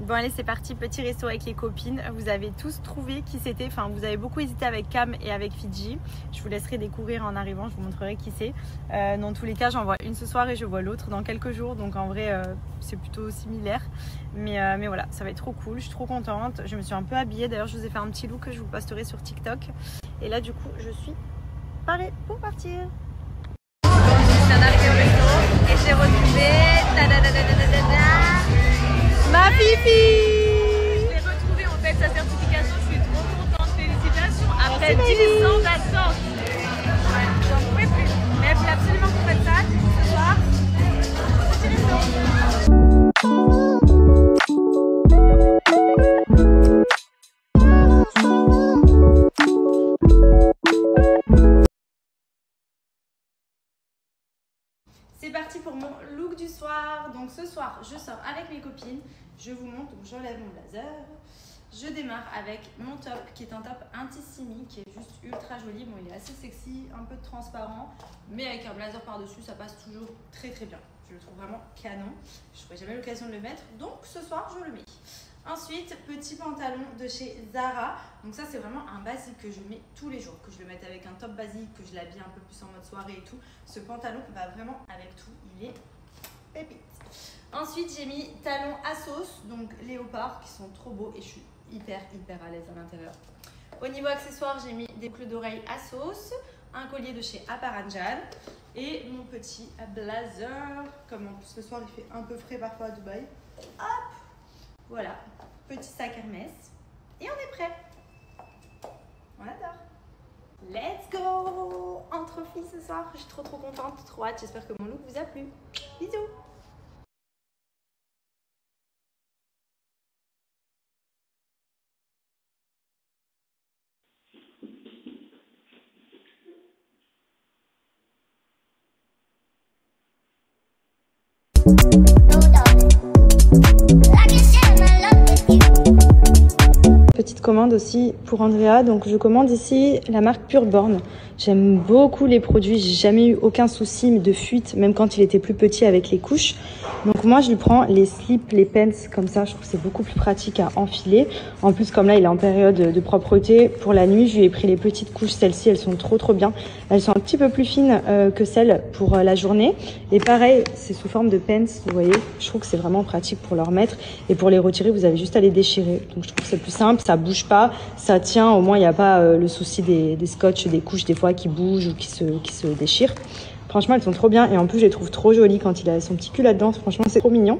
Bon allez, c'est parti, petit resto avec les copines. Vous avez tous trouvé qui c'était, enfin vous avez beaucoup hésité avec Cam et avec Fidji. Je vous laisserai découvrir en arrivant, je vous montrerai qui c'est. Dans tous les cas, j'en vois une ce soir et je vois l'autre dans quelques jours. Donc en vrai, c'est plutôt similaire. Mais voilà, ça va être trop cool, je suis trop contente. Je me suis un peu habillée, d'ailleurs je vous ai fait un petit look que je vous posterai sur TikTok. Et là du coup, je suis parée pour partir. Je viens d'arriver au resto et j'ai retrouvé ma Fifi. Je l'ai retrouvée en fait, sa certification, je suis trop contente, félicitations. Après 10 ans d'attente. Ouais, j'en pouvais plus. Mais il faut absolument qu'on fasse ça ce soir. C'est parti pour mon look du soir. Donc ce soir, je sors avec mes copines. Je vous montre, donc j'enlève mon blazer. Je démarre avec mon top qui est un top Intissimi qui est juste ultra joli. Bon, il est assez sexy, un peu transparent, mais avec un blazer par-dessus, ça passe toujours très très bien. Je le trouve vraiment canon. Je n'aurai jamais l'occasion de le mettre, donc ce soir, je le mets. Ensuite, petit pantalon de chez Zara. Donc ça, c'est vraiment un basique que je mets tous les jours. Que je le mette avec un top basique, que je l'habille un peu plus en mode soirée et tout. Ce pantalon va vraiment avec tout. Il est pépite. Ensuite, j'ai mis talons à sauce, donc léopard, qui sont trop beaux. Et je suis hyper à l'aise à l'intérieur. Au niveau accessoires, j'ai mis des boucles d'oreilles à sauce. Un collier de chez Aparanjan. Et mon petit blazer. Comme en plus ce soir, il fait un peu frais parfois à Dubaï. Hop! Voilà, petit sac Hermès. Et on est prêt. On adore. Let's go! Entre filles ce soir. Je suis trop contente, trop hâte. J'espère que mon look vous a plu. Bisous! Petite commande aussi pour Andrea, donc je commande ici la marque Pure Born. J'aime beaucoup les produits, j'ai jamais eu aucun souci de fuite, même quand il était plus petit avec les couches. Donc moi je lui prends les slips, les pants comme ça, je trouve que c'est beaucoup plus pratique à enfiler. En plus comme là il est en période de propreté, pour la nuit je lui ai pris les petites couches, celles-ci elles sont trop bien. Elles sont un petit peu plus fines que celles pour la journée. Et pareil, c'est sous forme de pants, vous voyez, je trouve que c'est vraiment pratique pour leur mettre. Et pour les retirer, vous avez juste à les déchirer. Donc je trouve que c'est plus simple, ça bouge pas, ça tient, au moins il n'y a pas le souci des scotch, des couches des fois qui bougent ou qui se déchirent. Franchement, elles sont trop bien et en plus, je les trouve trop jolies quand il a son petit cul là-dedans. Franchement, c'est trop mignon.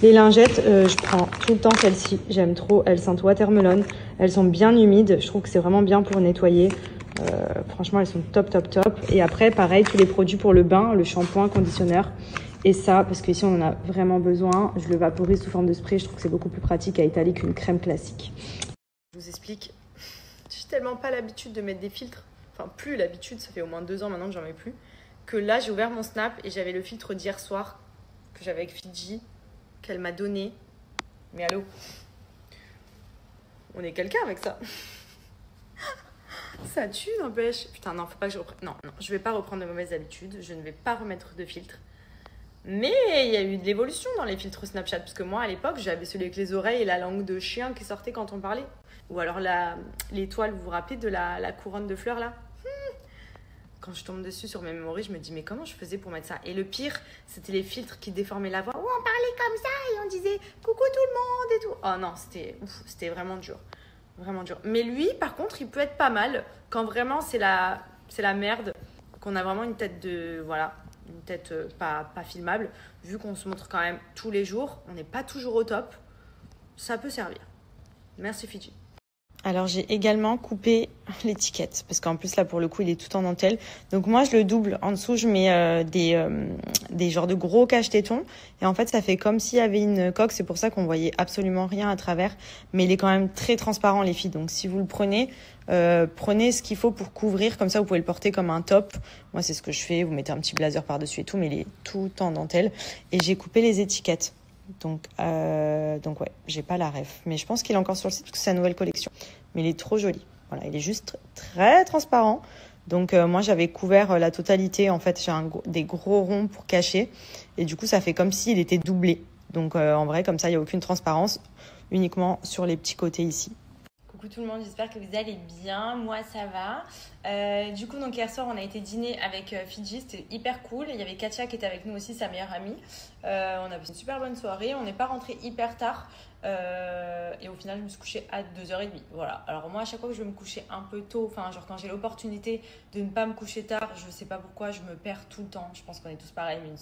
Les lingettes, je prends tout le temps celles-ci. J'aime trop. Elles sentent watermelon. Elles sont bien humides. Je trouve que c'est vraiment bien pour nettoyer. Franchement, elles sont top. Et après, pareil, tous les produits pour le bain, le shampoing, conditionneur. Et ça, parce qu'ici, on en a vraiment besoin. Je le vaporise sous forme de spray. Je trouve que c'est beaucoup plus pratique à étaler qu'une crème classique. Je vous explique. J'ai tellement pas l'habitude de mettre des filtres. Enfin, plus l'habitude. Ça fait au moins 2 ans maintenant que j'en mets plus. Que là j'ai ouvert mon snap et j'avais le filtre d'hier soir que j'avais avec Fidji qu'elle m'a donné. Mais allô, on est quelqu'un avec ça. Ça tue, n'empêche. Putain non, faut pas que je reprenne. Non, je vais pas reprendre de mauvaises habitudes. Je ne vais pas remettre de filtre. Mais il y a eu de l'évolution dans les filtres Snapchat, parce que moi à l'époque j'avais celui avec les oreilles et la langue de chien qui sortait quand on parlait. Ou alors l'étoile, vous vous rappelez de la couronne de fleurs là? Quand je tombe dessus sur mes memories, je me dis mais comment je faisais pour mettre ça? Et le pire, c'était les filtres qui déformaient la voix. Où on parlait comme ça et on disait coucou tout le monde et tout. Oh non, c'était vraiment dur. Vraiment dur. Mais lui, par contre, il peut être pas mal quand vraiment c'est la merde, qu'on a vraiment une tête de... Voilà, une tête pas filmable. Vu qu'on se montre quand même tous les jours, on n'est pas toujours au top. Ça peut servir. Merci Fidji. Alors j'ai également coupé l'étiquette parce qu'en plus là pour le coup il est tout en dentelle. Donc moi je le double. En dessous je mets des genres de gros cache-tétons et en fait ça fait comme s'il y avait une coque. C'est pour ça qu'on voyait absolument rien à travers. Mais il est quand même très transparent les filles. Donc si vous le prenez, prenez ce qu'il faut pour couvrir. Comme ça vous pouvez le porter comme un top. Moi c'est ce que je fais. Vous mettez un petit blazer par-dessus et tout, mais il est tout en dentelle. Et j'ai coupé les étiquettes. Donc ouais, j'ai pas la ref. Mais je pense qu'il est encore sur le site parce que c'est sa nouvelle collection. Mais il est trop joli. Voilà, il est juste très transparent. Donc moi j'avais couvert la totalité. En fait, j'ai des gros ronds pour cacher. Et du coup, ça fait comme s'il était doublé. Donc en vrai, comme ça, il n'y a aucune transparence. uniquement sur les petits côtés ici. Coucou tout le monde, j'espère que vous allez bien. Moi, ça va. Du coup, donc hier soir, on a été dîner avec Fidji. C'était hyper cool. Il y avait Katia qui était avec nous aussi, sa meilleure amie. On a passé une super bonne soirée. On n'est pas rentré hyper tard. Et au final, je me suis couchée à 2h30. Voilà. Alors moi, à chaque fois que je vais me coucher un peu tôt, enfin, genre quand j'ai l'opportunité de ne pas me coucher tard, je sais pas pourquoi, je me perds tout le temps. Je pense qu'on est tous pareils, mais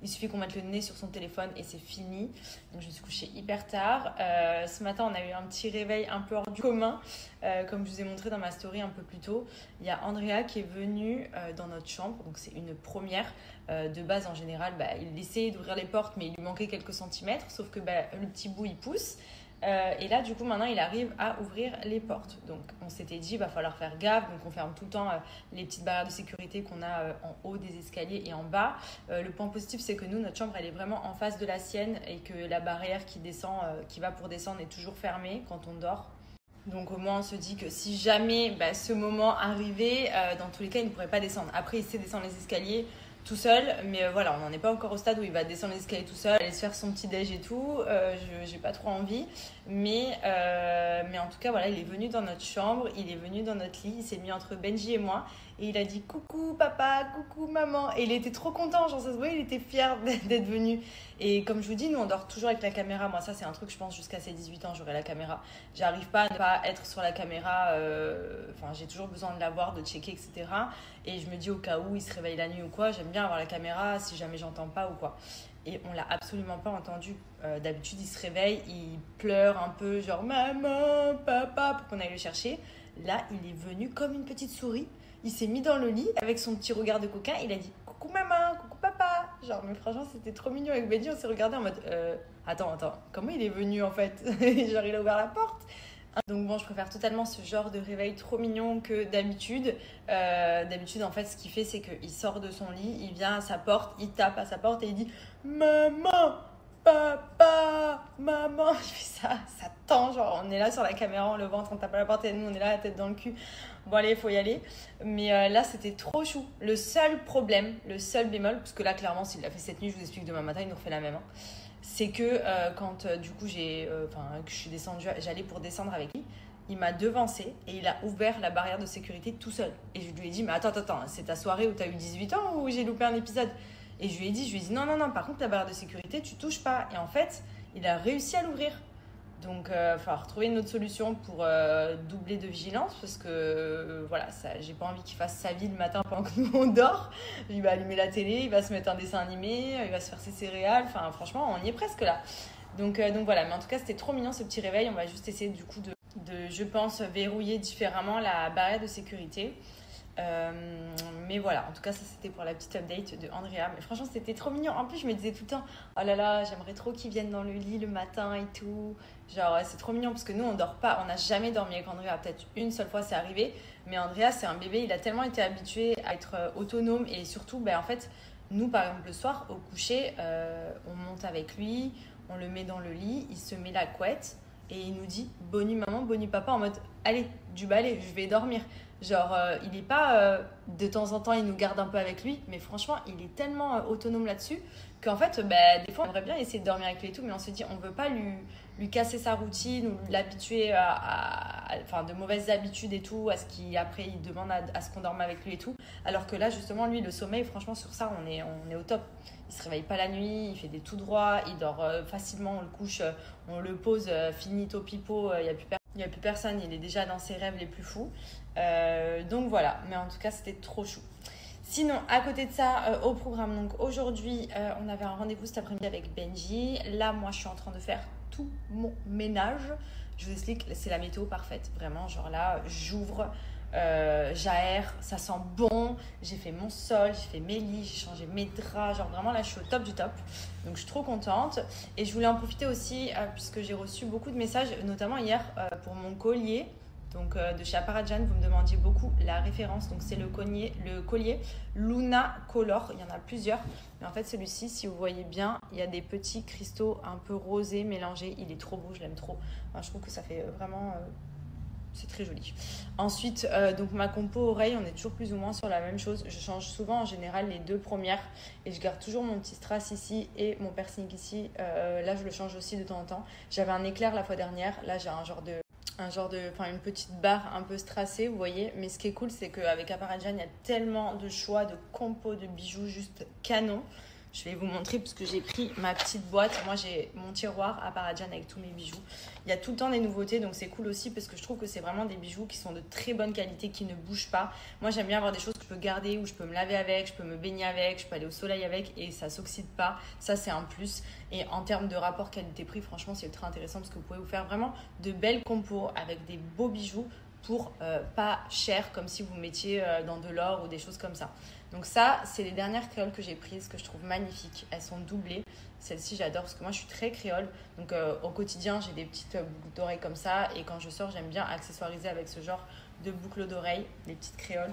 il suffit qu'on mette le nez sur son téléphone et c'est fini. Donc je me suis couchée hyper tard. Ce matin, on a eu un petit réveil un peu hors du commun. Comme je vous ai montré dans ma story un peu plus tôt, il y a Andrea qui est venue dans notre chambre. Donc c'est une première. De base, en général, il essayait d'ouvrir les portes, mais il lui manquait quelques centimètres. Sauf que le petit bout, il pousse. Et là, du coup, maintenant, il arrive à ouvrir les portes. Donc, on s'était dit, il va falloir faire gaffe. Donc, on ferme tout le temps les petites barrières de sécurité qu'on a en haut des escaliers et en bas. Le point positif, c'est que nous, notre chambre, elle est vraiment en face de la sienne et que la barrière qui descend, qui va pour descendre, est toujours fermée quand on dort. Donc, au moins, on se dit que si jamais ce moment arrivait, dans tous les cas, il ne pourrait pas descendre. Après, il sait descendre les escaliers tout seul, mais voilà, on n'en est pas encore au stade où il va descendre les escaliers tout seul, aller se faire son petit déj et tout. J'ai pas trop envie, mais en tout cas, voilà, il est venu dans notre chambre, il est venu dans notre lit, il s'est mis entre Benji et moi et il a dit coucou papa, coucou maman, et il était trop content, genre ça se voyait, il était fier d'être venu. Et comme je vous dis, nous on dort toujours avec la caméra. Moi, ça c'est un truc, je pense, jusqu'à ses 18 ans, j'aurai la caméra. J'arrive pas à ne pas être sur la caméra, j'ai toujours besoin de la voir, de checker, etc. Et je me dis au cas où il se réveille la nuit ou quoi, j'aime bien avoir la caméra si jamais j'entends pas ou quoi. Et on l'a absolument pas entendu. D'habitude, il se réveille, il pleure un peu, genre maman, papa, pour qu'on aille le chercher. Là, il est venu comme une petite souris. Il s'est mis dans le lit avec son petit regard de coquin. Il a dit coucou maman, coucou papa. Genre, mais franchement, c'était trop mignon. Avec Benji, on s'est regardé en mode attends, comment il est venu en fait? Genre, il a ouvert la porte. Donc bon, je préfère totalement ce genre de réveil trop mignon que d'habitude. D'habitude, en fait, ce qu'il fait, c'est qu'il sort de son lit, il vient à sa porte, il tape à sa porte et il dit « Maman, papa, maman !» Il fait ça tend, genre on est là sur la caméra, on le voit en train de taper à la porte et nous, on est là, la tête dans le cul. Bon allez, il faut y aller. Mais là, c'était trop chou. Le seul problème, le seul bémol, parce que là, clairement, s'il l'a fait cette nuit, je vous explique demain matin, il nous refait la même. C'est que quand du coup que je suis descendue, j'allais pour descendre avec lui, il m'a devancé et il a ouvert la barrière de sécurité tout seul. Et je lui ai dit, mais attends, c'est ta soirée où tu as eu 18 ans ou j'ai loupé un épisode? Et je lui ai dit, non, par contre, la barrière de sécurité, tu touches pas. Et en fait, il a réussi à l'ouvrir. Donc, il va falloir trouver une autre solution pour doubler de vigilance parce que voilà, j'ai pas envie qu'il fasse sa vie le matin pendant que nous on dort. Il va allumer la télé, il va se mettre un dessin animé, il va se faire ses céréales. Enfin, franchement, on y est presque là. Donc voilà, mais en tout cas, c'était trop mignon ce petit réveil. On va juste essayer du coup de je pense, verrouiller différemment la barrière de sécurité. Mais voilà, en tout cas ça c'était pour la petite update de Andrea. Mais franchement c'était trop mignon. En plus je me disais tout le temps, oh là là, j'aimerais trop qu'il vienne dans le lit le matin et tout. Genre c'est trop mignon parce que nous on dort pas, on n'a jamais dormi avec Andrea. Peut-être une seule fois c'est arrivé, mais Andrea c'est un bébé, il a tellement été habitué à être autonome. Et surtout en fait nous par exemple le soir au coucher on monte avec lui, on le met dans le lit, il se met la couette et il nous dit bonne nuit maman, bonne nuit papa, en mode allez du balai, je vais dormir. Genre, il est pas de temps en temps, il nous garde un peu avec lui, mais franchement, il est tellement autonome là-dessus qu'en fait, des fois, on aimerait bien essayer de dormir avec lui et tout, mais on se dit, on veut pas lui casser sa routine ou l'habituer à de mauvaises habitudes et tout, à ce qu'après, il demande à ce qu'on dorme avec lui et tout. Alors que là, justement, lui, le sommeil, franchement, sur ça, on est au top. Il se réveille pas la nuit, il fait des tout droits, il dort facilement, on le couche, on le pose, finito pipo, il n'y a plus personne, il est déjà dans ses rêves les plus fous. Donc voilà, mais en tout cas c'était trop chou. Sinon, à côté de ça, au programme, donc aujourd'hui, on avait un rendez-vous cet après-midi avec Benji. Là, moi, je suis en train de faire tout mon ménage. Je vous explique, c'est la météo parfaite. Vraiment, genre là, j'ouvre, j'aère, ça sent bon. J'ai fait mon sol, j'ai fait mes lits, j'ai changé mes draps. Genre vraiment, là, je suis au top du top. Donc, je suis trop contente. Et je voulais en profiter aussi, puisque j'ai reçu beaucoup de messages, notamment hier, pour mon collier. Donc de chez Apparadjan, vous me demandiez beaucoup la référence. Donc c'est le collier Luna Color. Il y en a plusieurs. Mais en fait celui-ci, si vous voyez bien, il y a des petits cristaux un peu rosés mélangés. Il est trop beau, je l'aime trop. Enfin, je trouve que ça fait vraiment c'est très joli. Ensuite, donc ma compo oreille, on est toujours plus ou moins sur la même chose. Je change souvent en général les 2 premières et je garde toujours mon petit strass ici et mon piercing ici. Là, je le change aussi de temps en temps. J'avais un éclair la fois dernière. Là, j'ai une petite barre un peu strassée, vous voyez. Mais ce qui est cool, c'est qu'avec Aparajan, il y a tellement de choix de compos de bijoux juste canon. Je vais vous montrer parce que j'ai pris ma petite boîte. Moi, j'ai mon tiroir Aparajan avec tous mes bijoux. Il y a tout le temps des nouveautés, donc c'est cool aussi parce que je trouve que c'est vraiment des bijoux qui sont de très bonne qualité, qui ne bougent pas. Moi, j'aime bien avoir des choses que je peux garder, où je peux me laver avec, je peux me baigner avec, je peux aller au soleil avec et ça ne s'oxyde pas. Ça, c'est un plus. Et en termes de rapport qualité-prix, franchement, c'est ultra intéressant parce que vous pouvez vous faire vraiment de belles compos avec des beaux bijoux pour pas cher, comme si vous mettiez dans de l'or ou des choses comme ça. Donc ça, c'est les dernières créoles que j'ai prises, que je trouve magnifiques. Elles sont doublées. Celle-ci, j'adore parce que moi, je suis très créole. Donc au quotidien, j'ai des petites boucles d'oreilles comme ça. Et quand je sors, j'aime bien accessoiriser avec ce genre de boucles d'oreilles, des petites créoles.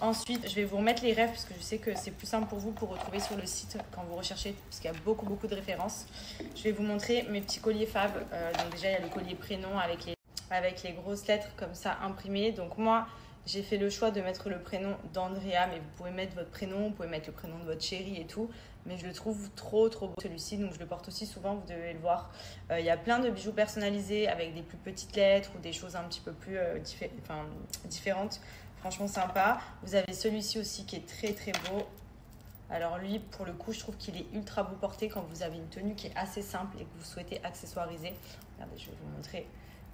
Ensuite, je vais vous remettre les refs parce que je sais que c'est plus simple pour vous pour retrouver sur le site quand vous recherchez, parce qu'il y a beaucoup de références. Je vais vous montrer mes petits colliers Fab. Donc déjà, il y a le collier prénom avec les grosses lettres comme ça imprimées. Donc moi, j'ai fait le choix de mettre le prénom d'Andrea, mais vous pouvez mettre votre prénom, vous pouvez mettre le prénom de votre chérie et tout. Mais je le trouve trop beau celui-ci, donc je le porte aussi souvent, vous devez le voir. Il y a plein de bijoux personnalisés avec des plus petites lettres ou des choses un petit peu plus différentes. Franchement sympa. Vous avez celui-ci aussi qui est très beau. Alors lui, pour le coup, je trouve qu'il est ultra beau porté quand vous avez une tenue qui est assez simple et que vous souhaitez accessoiriser. Regardez, je vais vous montrer.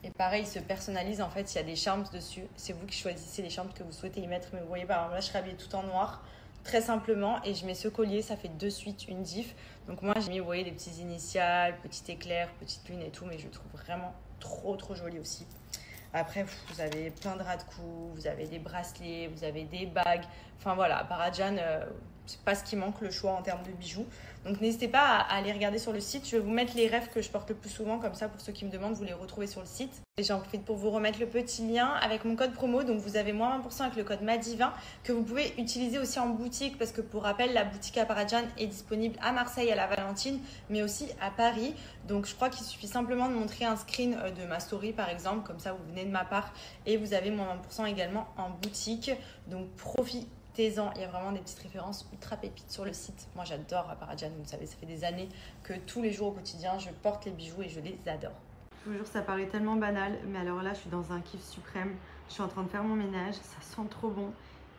Et pareil, il se personnalise. En fait, il y a des charms dessus. C'est vous qui choisissez les charms que vous souhaitez y mettre. Mais vous voyez, par exemple, là, je serais habillée tout en noir, très simplement. Et je mets ce collier, ça fait de suite une diff. Donc moi, j'ai mis, vous voyez, des petites initiales, petit éclair, petite lune et tout. Mais je le trouve vraiment trop joli aussi. Après, vous avez plein de ras de cou, vous avez des bracelets, vous avez des bagues. Enfin voilà, Aparajan, c'est pas ce qui manque, le choix en termes de bijoux. Donc n'hésitez pas à aller regarder sur le site. Je vais vous mettre les refs que je porte le plus souvent, comme ça pour ceux qui me demandent, vous les retrouvez sur le site. Et j'en profite pour vous remettre le petit lien avec mon code promo. Donc vous avez moins 20% avec le code MADI20 que vous pouvez utiliser aussi en boutique, parce que pour rappel, la boutique Aparajan est disponible à Marseille à la Valentine, mais aussi à Paris. Donc je crois qu'il suffit simplement de montrer un screen de ma story par exemple, comme ça vous venez de ma part et vous avez moins 20% également en boutique. Donc profitez-en, il y a vraiment des petites références ultra pépites sur le site. Moi j'adore Aparajan, vous savez, ça fait des années que tous les jours au quotidien je porte les bijoux et je les adore. Toujours, ça paraît tellement banal, mais alors là je suis dans un kiff suprême. Je suis en train de faire mon ménage, ça sent trop bon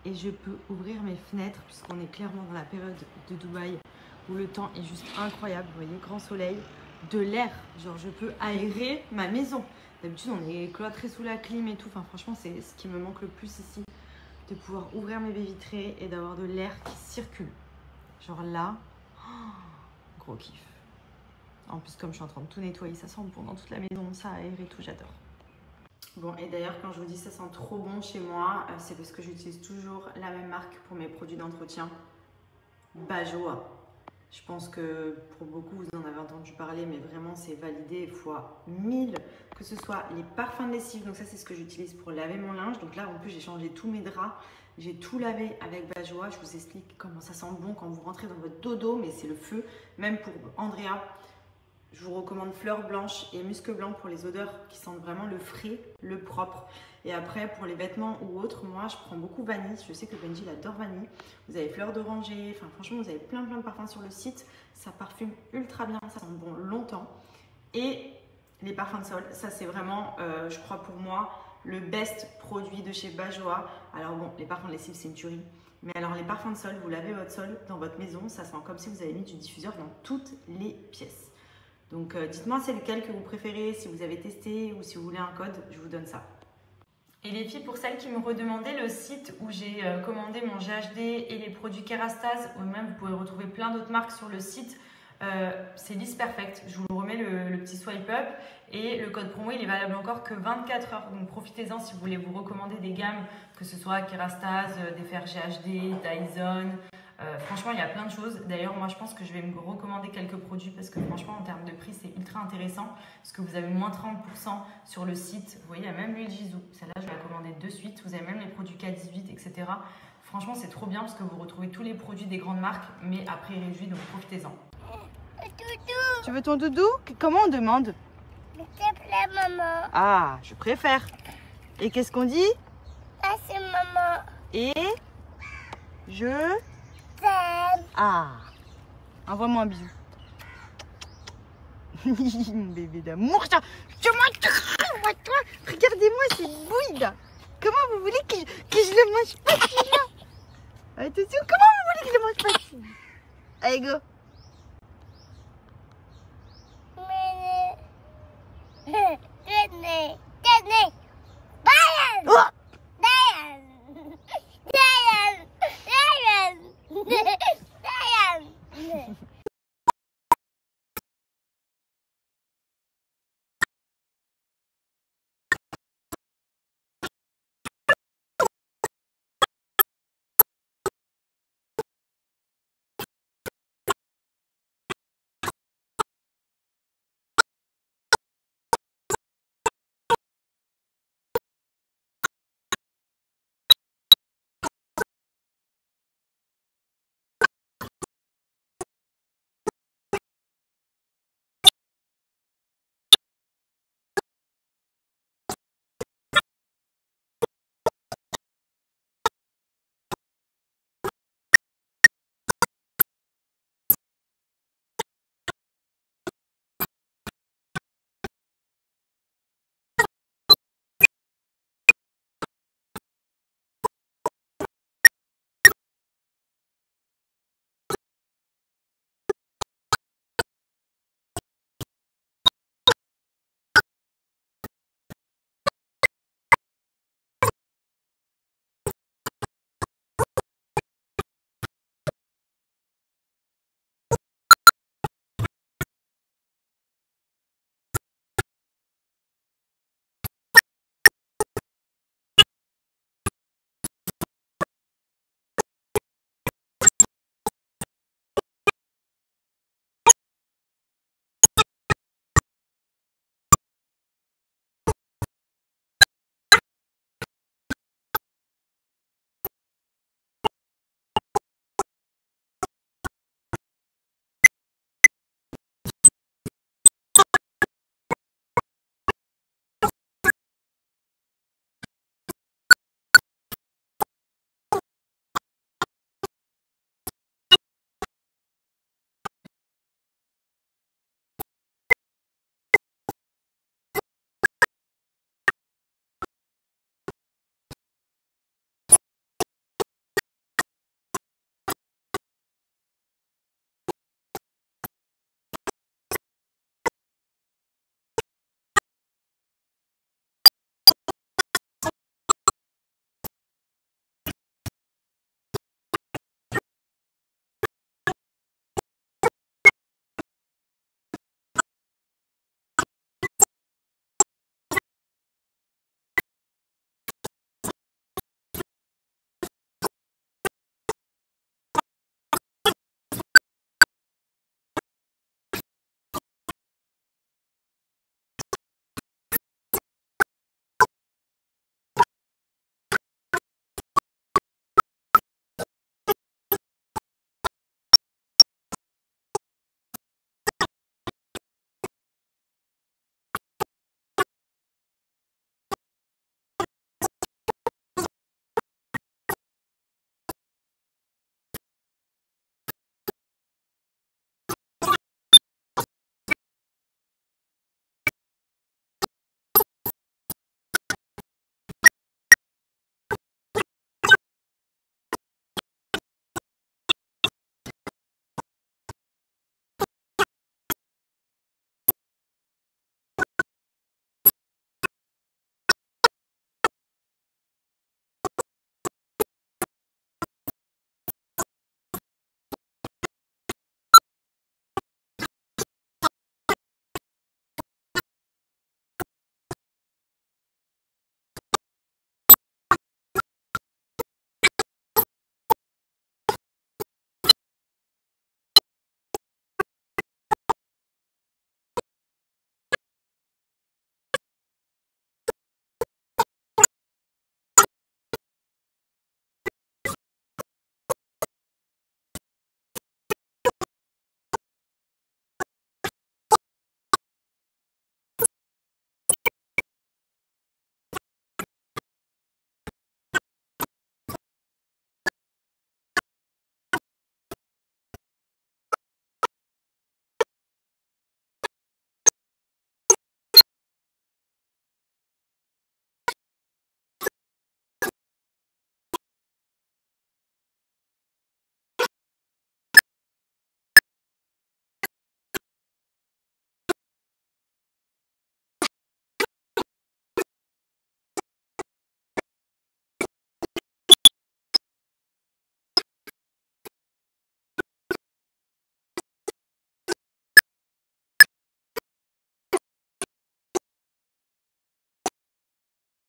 et je peux ouvrir mes fenêtres puisqu'on est clairement dans la période de Dubaï où le temps est juste incroyable. Vous voyez, grand soleil, de l'air, genre je peux aérer ma maison. D'habitude on est cloîtré sous la clim et tout, enfin franchement c'est ce qui me manque le plus ici, de pouvoir ouvrir mes baies vitrées et d'avoir de l'air qui circule. Genre là, gros kiff. En plus comme je suis en train de tout nettoyer, ça sent bon dans toute la maison, ça aère et tout, j'adore. Bon, et d'ailleurs quand je vous dis ça sent trop bon chez moi, c'est parce que j'utilise toujours la même marque pour mes produits d'entretien, Bajoa. Je pense que pour beaucoup, vous en avez entendu parler, mais vraiment, c'est validé fois 1000. Que ce soit les parfums de lessive, donc ça, c'est ce que j'utilise pour laver mon linge. Donc là, en plus, j'ai changé tous mes draps. J'ai tout lavé avec Bajoa. Je vous explique comment ça sent bon quand vous rentrez dans votre dodo, mais c'est le feu. Même pour Andrea, je vous recommande fleur blanche et musc blanc pour les odeurs qui sentent vraiment le frais, le propre. Et après, pour les vêtements ou autres, moi, je prends beaucoup vanille. Je sais que Benji, il adore vanille. Vous avez fleur d'oranger. Enfin, franchement, vous avez plein de parfums sur le site. Ça parfume ultra bien. Ça sent bon longtemps. Et les parfums de sol, ça, c'est vraiment, je crois pour moi, le best produit de chez Bajoa. Alors bon, les parfums de lessive, c'est une tuerie. Mais alors, les parfums de sol, vous lavez votre sol dans votre maison. Ça sent comme si vous avez mis du diffuseur dans toutes les pièces. Donc, dites-moi c'est lequel que vous préférez, si vous avez testé ou si vous voulez un code, je vous donne ça. Et les filles, pour celles qui me redemandaient, le site où j'ai commandé mon GHD et les produits Kerastase, ou même vous pouvez retrouver plein d'autres marques sur le site, c'est Lisse Perfect. Je vous remets le petit swipe up et le code promo, il est valable encore que 24 heures. Donc profitez-en si vous voulez vous recommander des gammes, que ce soit Kerastase, des fers GHD, Dyson. Franchement, il y a plein de choses. D'ailleurs, moi, je pense que je vais me recommander quelques produits parce que franchement, en termes de prix, c'est ultra intéressant parce que vous avez moins 30% sur le site. Vous voyez, il y a même l'huile Jisoo. Celle-là, je vais la commander de suite. Vous avez même les produits K18, etc. Franchement, c'est trop bien parce que vous retrouvez tous les produits des grandes marques, mais à prix réduit, donc profitez-en. Tu veux ton doudou? Comment on demande? S'il te plaît, maman. Ah, je préfère. Et qu'est-ce qu'on dit? Ah, c'est maman. Et je... T'aime. Ah. Envoie-moi un bisou. Mon bébé d'amour, ça. Regardez-moi cette bouille là. Comment vous voulez que je le mange pas celui-là? Attention, comment vous voulez que je le mange pas celui-là? Allez, go.